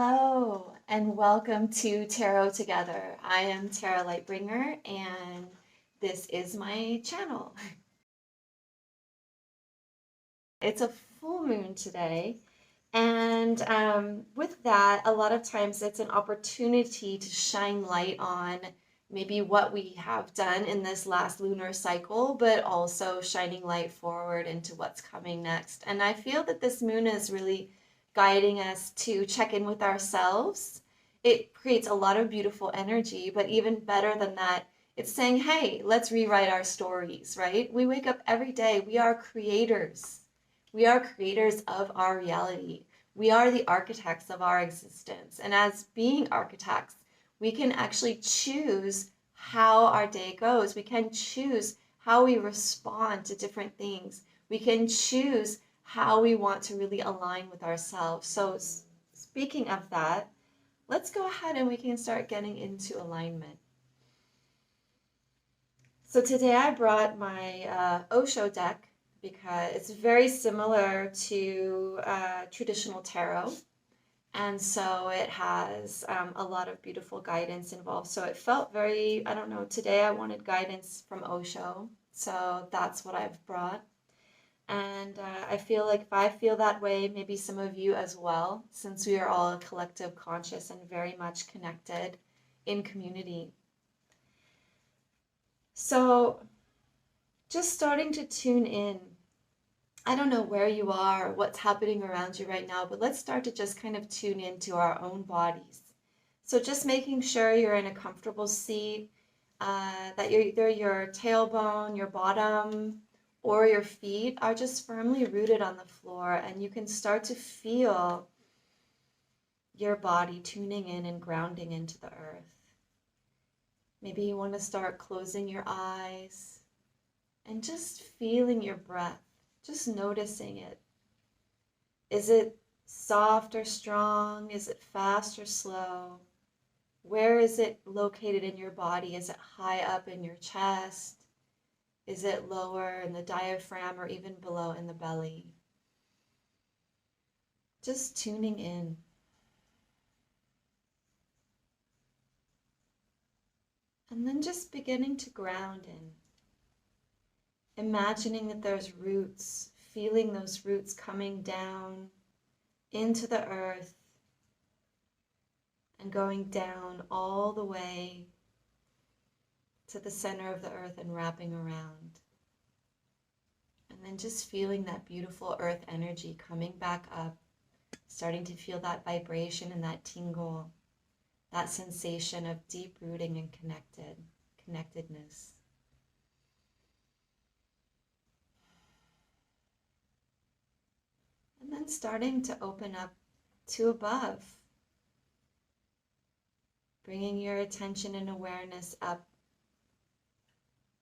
Hello and welcome to Tarot Together. I am Tarot Lightbringer and this is my channel. It's a full moon today, and with that, a lot of times it's an opportunity to shine light on maybe what we have done in this last lunar cycle, but also shining light forward into what's coming next. And I feel that this moon is really guiding us to check in with ourselves. It creates a lot of beautiful energy, but even better than that, it's saying, hey, let's rewrite our stories, right? We wake up every day. We are creators. We are creators of our reality. We are the architects of our existence. And as being architects, we can actually choose how our day goes. We can choose how we respond to different things. We can choose how we want to really align with ourselves. So speaking of that, let's go ahead and we can start getting into alignment. So today I brought my Osho deck because it's very similar to traditional tarot. And so it has a lot of beautiful guidance involved. So it felt very, I don't know, today I wanted guidance from Osho. So that's what I've brought. And I feel like if I feel that way, maybe some of you as well, since we are all a collective conscious and very much connected in community. So just starting to tune in. I don't know where you are, what's happening around you right now, but let's start to just kind of tune into our own bodies. So just making sure you're in a comfortable seat, that either your tailbone, your bottom, or your feet are just firmly rooted on the floor, and you can start to feel your body tuning in and grounding into the earth. Maybe you want to start closing your eyes and just feeling your breath. Just noticing it. Is it soft or strong? Is it fast or slow? Where is it located in your body? Is it high up in your chest? Is it lower in the diaphragm or even below in the belly? Just tuning in. And then just beginning to ground in. Imagining that there's roots, feeling those roots coming down into the earth and going down all the way to the center of the earth and wrapping around. And then just feeling that beautiful earth energy coming back up, starting to feel that vibration and that tingle, that sensation of deep rooting and connectedness. And then starting to open up to above, bringing your attention and awareness up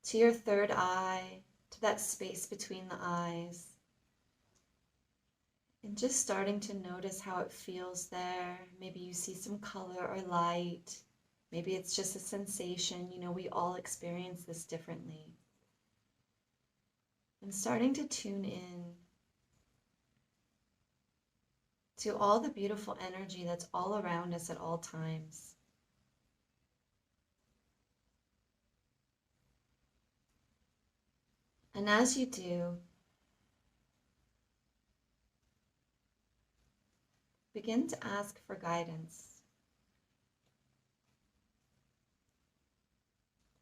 to your third eye, to that space between the eyes. And just starting to notice how it feels there. Maybe you see some color or light. Maybe it's just a sensation. You know, we all experience this differently. And starting to tune in to all the beautiful energy that's all around us at all times. And as you do, begin to ask for guidance.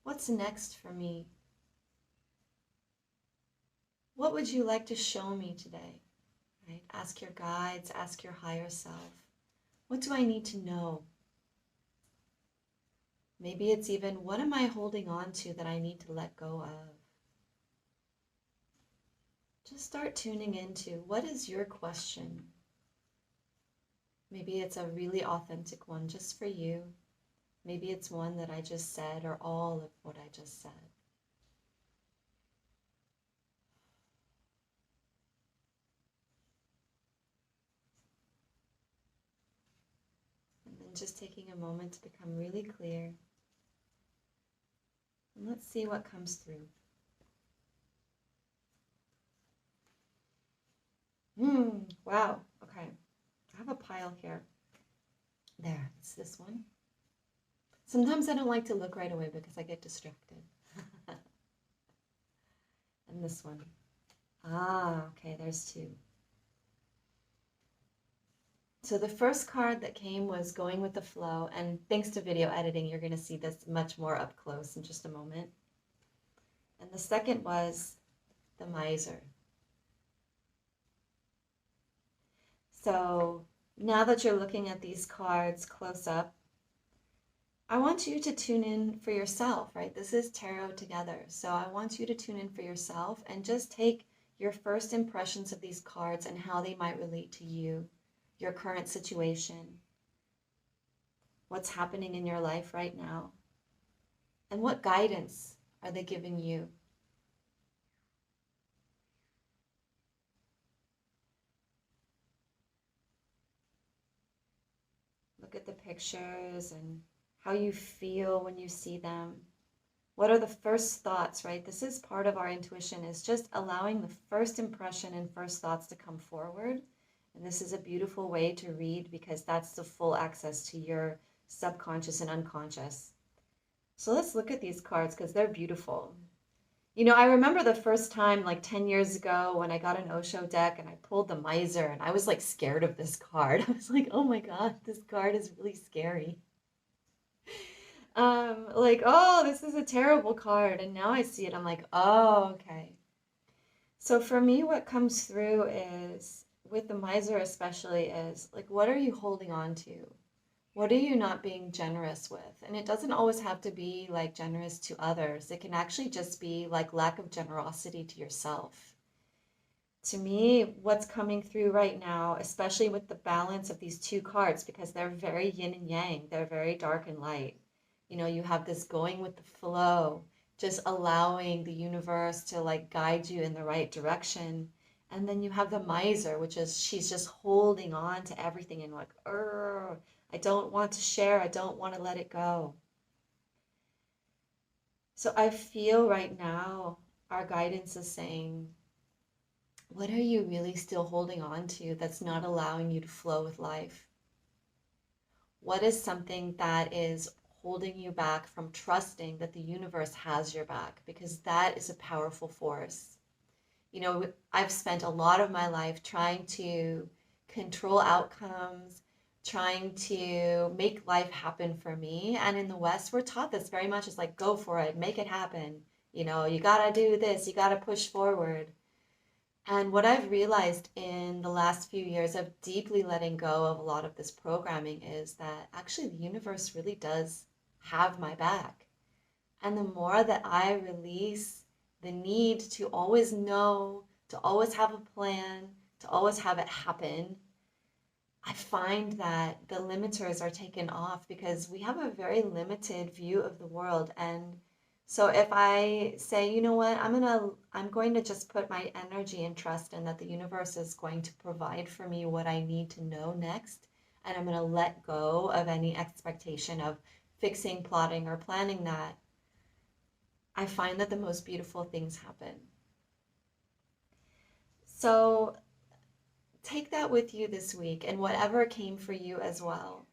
What's next for me? What would you like to show me today? Right? Ask your guides, ask your higher self. What do I need to know? Maybe it's even, what am I holding on to that I need to let go of? Just start tuning into, what is your question? Maybe it's a really authentic one just for you. Maybe it's one that I just said, or all of what I just said. And then just taking a moment to become really clear. And let's see what comes through. Wow, okay. I have a pile here. There, it's this one. Sometimes I don't like to look right away because I get distracted. And this one. Ah, okay, there's two. So the first card that came was going with the flow, and thanks to video editing, you're going to see this much more up close in just a moment. And the second was the miser. So now that you're looking at these cards close up, I want you to tune in for yourself, right? This is tarot together. So I want you to tune in for yourself and just take your first impressions of these cards and how they might relate to you, your current situation, what's happening in your life right now, and what guidance are they giving you? Look at the pictures and how you feel when you see them. What are the first thoughts, right? This is part of our intuition, is just allowing the first impression and first thoughts to come forward. And this is a beautiful way to read because that's the full access to your subconscious and unconscious. So let's look at these cards because they're beautiful. You know, I remember the first time like 10 years ago when I got an Osho deck and I pulled the miser and I was like scared of this card. I was like, oh my God, this card is really scary. Like, oh, this is a terrible card. And now I see it, I'm like, oh, okay. So for me, what comes through is, with the miser especially, is like, what are you holding on to? What are you not being generous with? And it doesn't always have to be like generous to others. It can actually just be like lack of generosity to yourself. To me, what's coming through right now, especially with the balance of these two cards, because they're very yin and yang, they're very dark and light. You know, you have this going with the flow, just allowing the universe to like guide you in the right direction. And then you have the miser, which is she's just holding on to everything and like, I don't want to share, I don't want to let it go. So I feel right now our guidance is saying, what are you really still holding on to that's not allowing you to flow with life? What is something that is holding you back from trusting that the universe has your back? Because that is a powerful force. You know, I've spent a lot of my life trying to control outcomes, trying to make life happen for me. And in the West, we're taught this very much as like, go for it, make it happen. You know, you gotta do this, you gotta push forward. And what I've realized in the last few years of deeply letting go of a lot of this programming is that actually the universe really does have my back. And the more that I release the need to always know, to always have a plan, to always have it happen, I find that the limiters are taken off because we have a very limited view of the world. And so if I say, you know what, I'm going to just put my energy and trust in that the universe is going to provide for me what I need to know next, and I'm going to let go of any expectation of fixing, plotting, or planning that, I find that the most beautiful things happen. So take that with you this week and whatever came for you as well.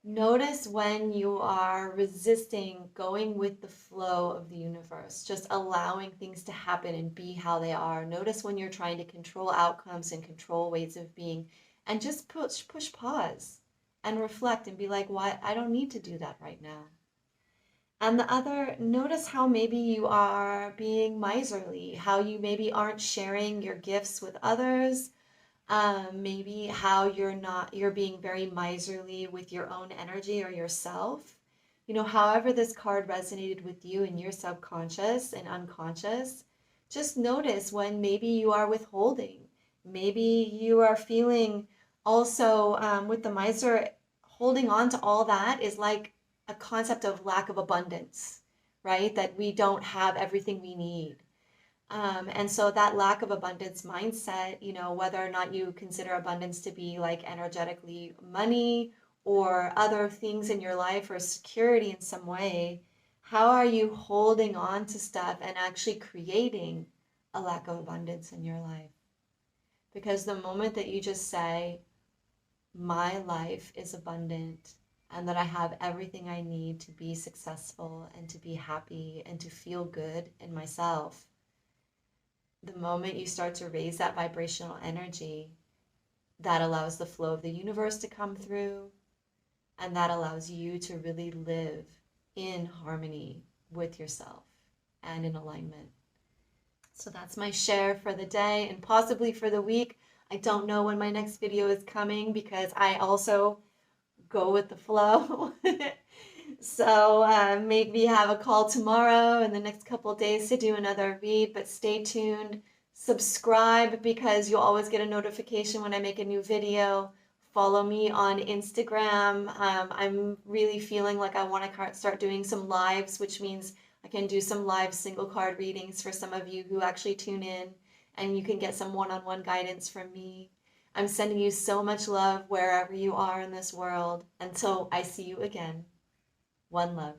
Notice when you are resisting going with the flow of the universe, just allowing things to happen and be how they are. Notice when you're trying to control outcomes and control ways of being, and just push pause and reflect and be like, why? I don't need to do that right now. And the other, notice how maybe you are being miserly, how you maybe aren't sharing your gifts with others, maybe how you're being very miserly with your own energy or yourself. You know, however this card resonated with you in your subconscious and unconscious, just notice when maybe you are withholding. Maybe you are feeling also with the miser, holding on to all that is like a concept of lack of abundance, right? That we don't have everything we need. And so that lack of abundance mindset, you know, whether or not you consider abundance to be like energetically money or other things in your life or security in some way, how are you holding on to stuff and actually creating a lack of abundance in your life? Because the moment that you just say, my life is abundant, and that I have everything I need to be successful and to be happy and to feel good in myself. The moment you start to raise that vibrational energy, that allows the flow of the universe to come through, and that allows you to really live in harmony with yourself and in alignment. So that's my share for the day and possibly for the week. I don't know when my next video is coming because I also go with the flow. So maybe have a call tomorrow in the next couple of days to do another read, but stay tuned. Subscribe because you'll always get a notification when I make a new video. Follow me on Instagram. I'm really feeling like I want to start doing some lives, which means I can do some live single card readings for some of you who actually tune in, and you can get some one-on-one guidance from me. I'm sending you so much love wherever you are in this world. Until I see you again, one love.